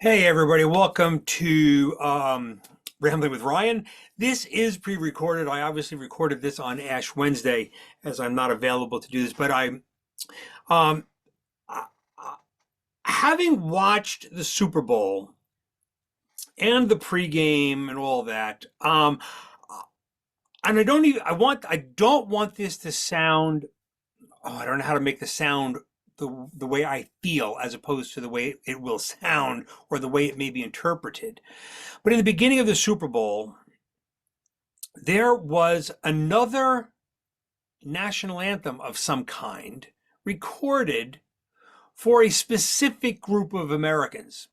Hey everybody, welcome to Rambling with Ryan. This is pre-recorded. I obviously recorded this on Ash Wednesday as I'm not available to do this, but um, I- having watched the Super Bowl and the pregame and all that, and I don't want this to sound, I don't know how to make the sound the way I feel as opposed to the way it will sound or the way it may be interpreted. But in the beginning of the Super Bowl, there was another national anthem of some kind recorded for a specific group of Americans.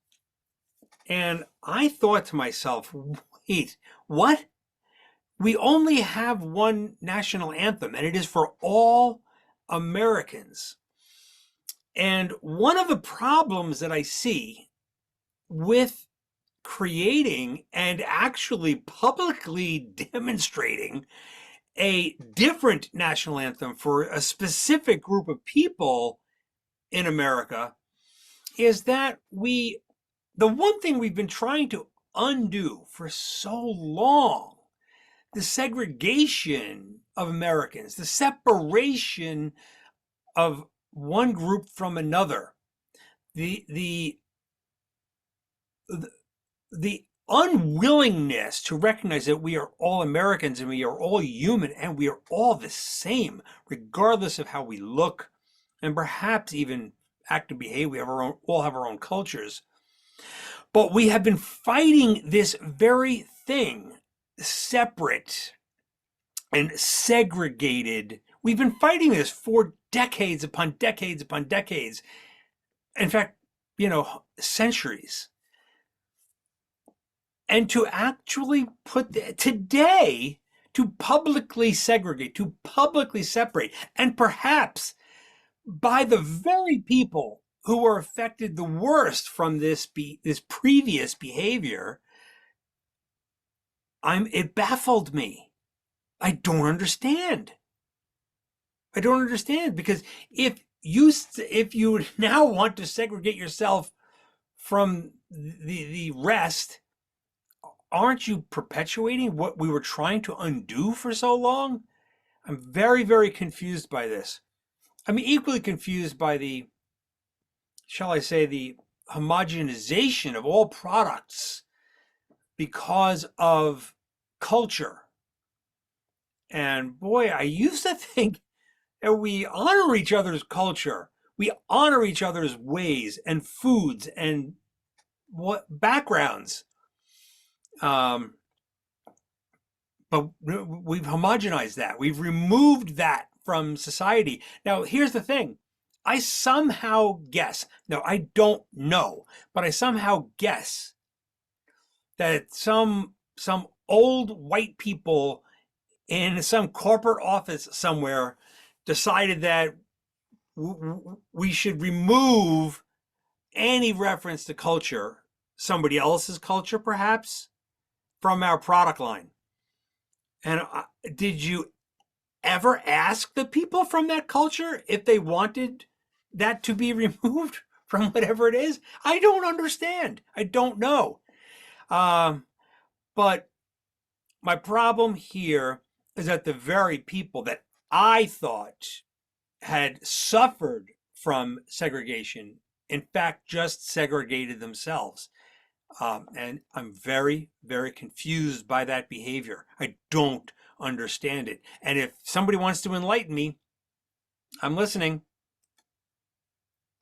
And I thought to myself, wait, what? We only have one national anthem, and it is for all Americans. And one of the problems that I see with creating and actually publicly demonstrating a different national anthem for a specific group of people in America is that the one thing we've been trying to undo for so long, the segregation of Americans, the separation of one group from another, the the the unwillingness to recognize that we are all Americans and we are all human and we are all the same, regardless of how we look and perhaps even act and behave. We have all have our own cultures. But we have been fighting this very thing, separate and segregated. We've been fighting this for decades upon decades upon decades. In fact, centuries. And to actually today, to publicly segregate, to publicly separate, and perhaps by the very people who were affected the worst from this previous behavior, it baffled me. I don't understand. I don't understand, because if you now want to segregate yourself from the rest, aren't you perpetuating what we were trying to undo for so long? I'm very, very confused by this. I'm equally confused by shall I say, the homogenization of all products because of culture. And boy, I used to think that we honor each other's culture. We honor each other's ways and foods and what backgrounds. Um, but we've homogenized that. We've removed that from society. Now, here's the thing. I somehow guess, no, I don't know, but I somehow guess that some old white people in some corporate office somewhere decided that we should remove any reference to culture, somebody else's culture perhaps, from our product line. And did you ever ask the people from that culture if they wanted that to be removed from whatever it is? I don't understand. I don't know. But my problem here is that the very people that I thought had suffered from segregation, in fact, just segregated themselves. And I'm very, very confused by that behavior. I don't understand it. And if somebody wants to enlighten me, I'm listening.